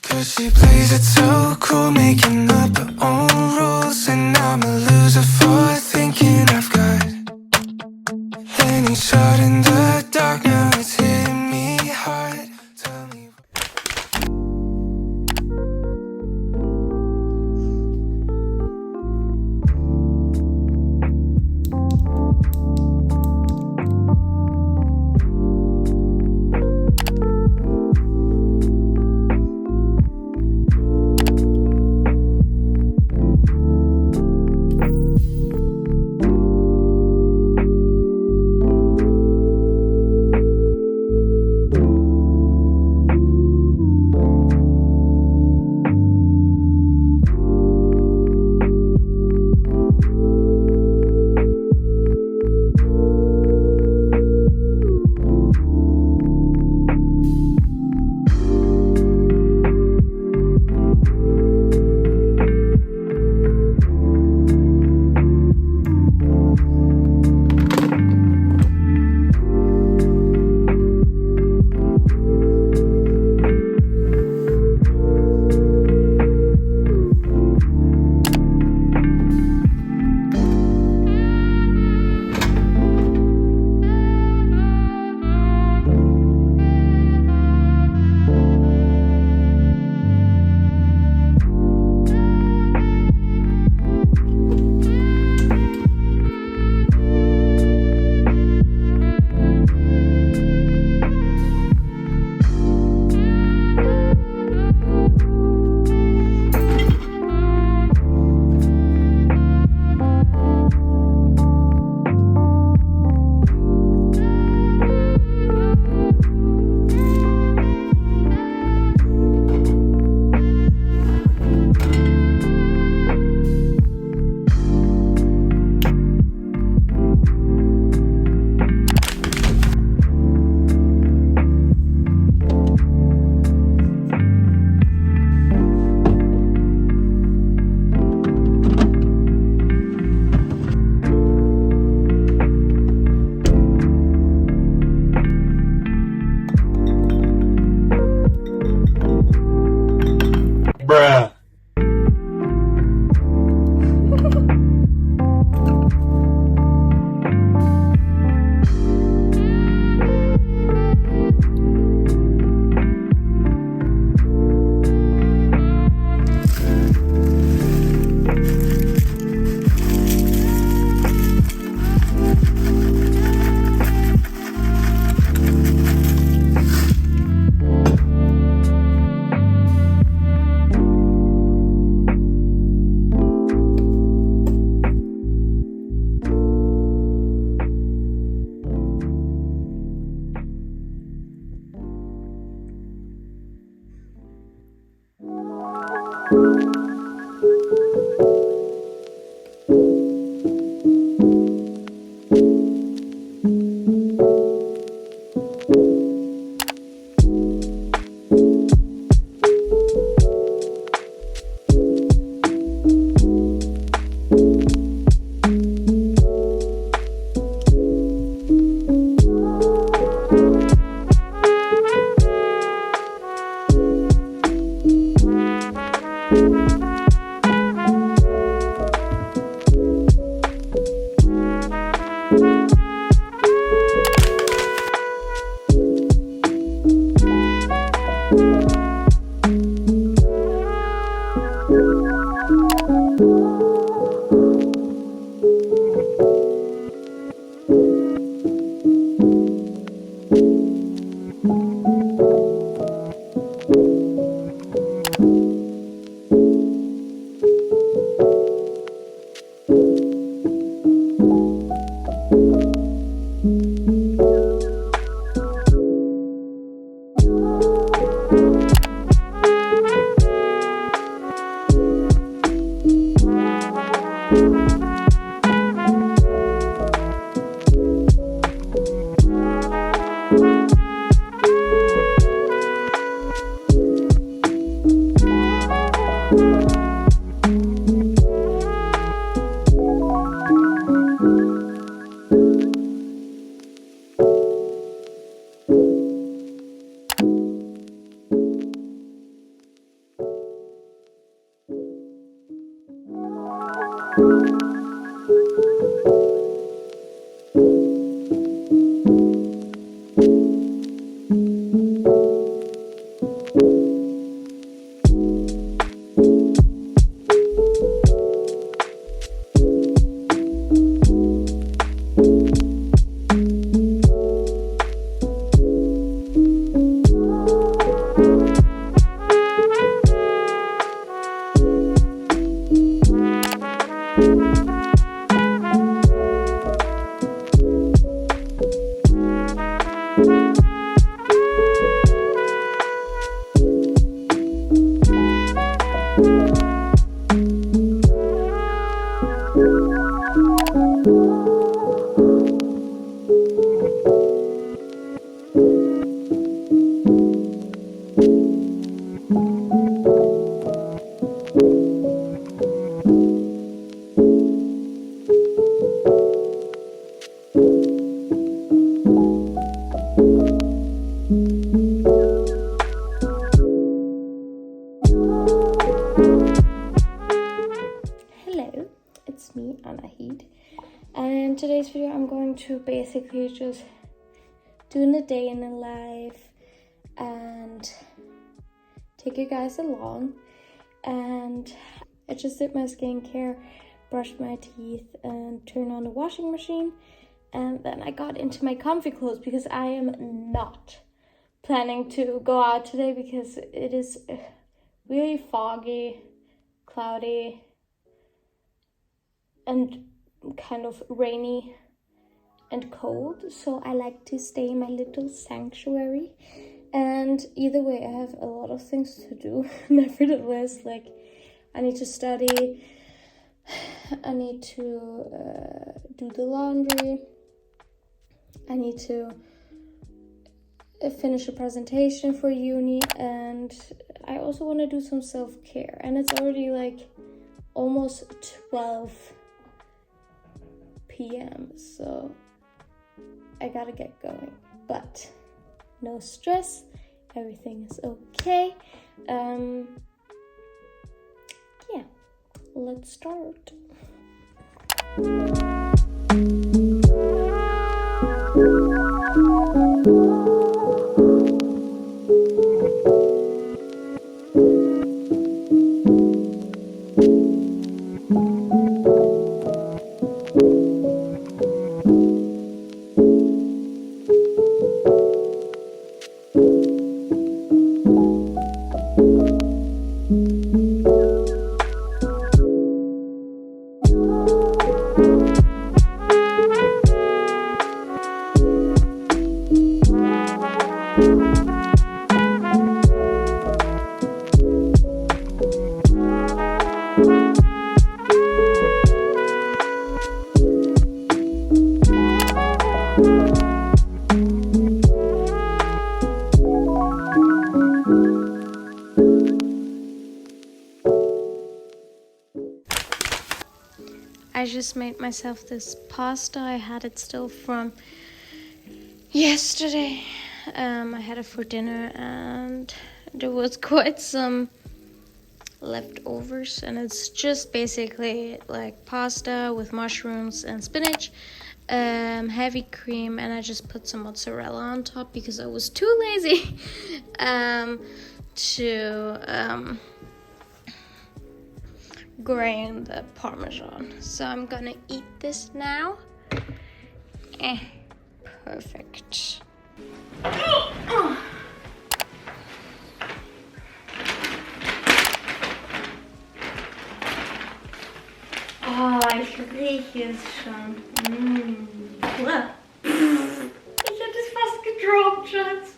Cause she plays it so cool, making up her own rules. And I'm a loser for thinking I've got any shot in the dark. Now it's hitting me hard. Tell me. Bruh. Hello, it's me, Anahid, and in today's video I'm going to basically just do a day in the life and take you guys along. And I just did my skincare, brushed my teeth, and turned on the washing machine, and then I got into my comfy clothes because I am not planning to go out today because it is really foggy, cloudy, and kind of rainy and cold, so I like to stay in my little sanctuary. And either way, I have a lot of things to do. Nevertheless, like, I need to study, I need to do the laundry, I need to finish a presentation for uni, and I also want to do some self-care. And it's already like almost 12 p.m. so I gotta get going, but no stress, everything is okay. Yeah, let's start. I just made myself this pasta. I had it still from yesterday. I had it for dinner and there was quite some leftovers, and it's just basically like pasta with mushrooms and spinach, heavy cream, and I just put some mozzarella on top because I was too lazy to grain the parmesan. So I'm gonna eat this now. Perfect. Oh, ich rieche es schon. Ich hätte es fast gedroppt, Schatz.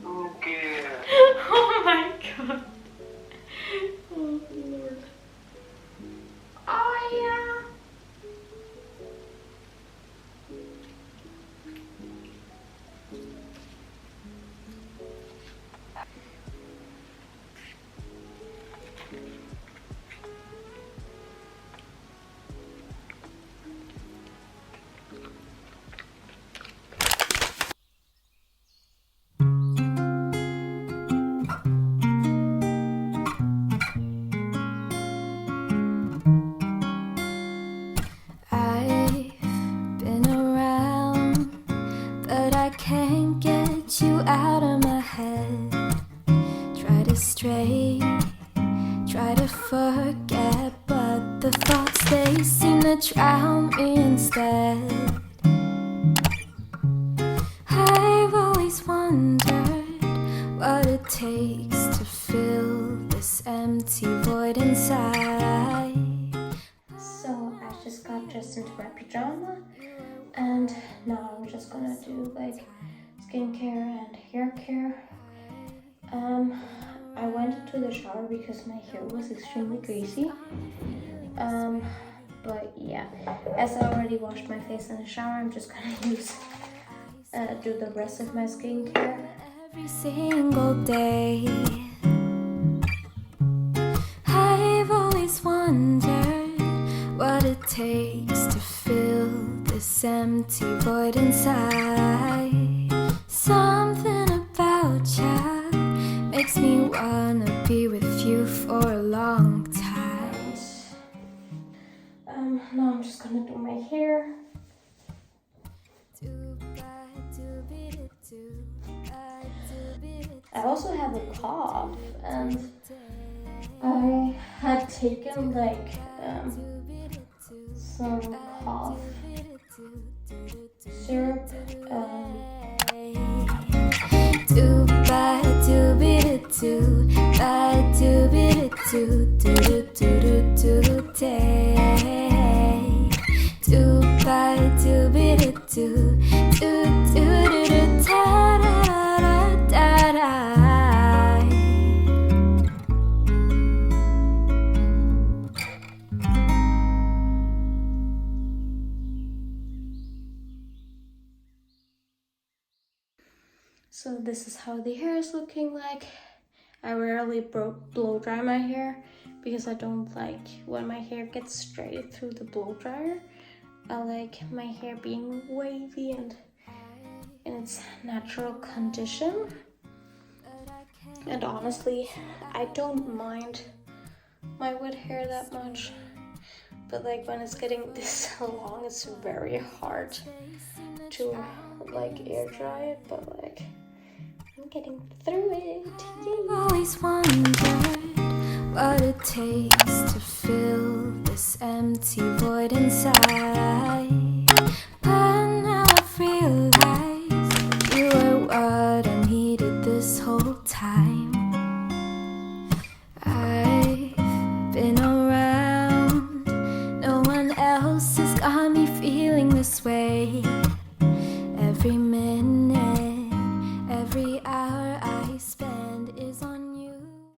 Okay. Oh mein Gott. Oh Lord. Oh ja. astray. Try to forget, but the thoughts, they seem to drown me instead. I've always wondered what it takes to fill this empty void inside. So I just got dressed into my pajama, and now I'm just gonna do like skincare and hair care. I went into the shower because my hair was extremely greasy. But yeah, as I already washed my face in the shower, I'm just gonna do the rest of my skincare every single day. I've always wondered what it takes to fill this empty void inside. Something about you makes me wanna be with you for a long time. Now I'm just gonna do my hair. I also have a cough, and I had taken like some cough syrup. So this is how the hair is looking like. I rarely blow dry my hair because I don't like when my hair gets straight through the blow dryer. I like my hair being wavy and in its natural condition. And honestly, I don't mind my wet hair that much, but like when it's getting this long, it's very hard to like air dry it, but like I'm getting through it. Yay. I've always wondered what it takes to fill this empty void inside. But now I've realized you were what I needed this whole time. I've been around, no one else has got me feeling this way.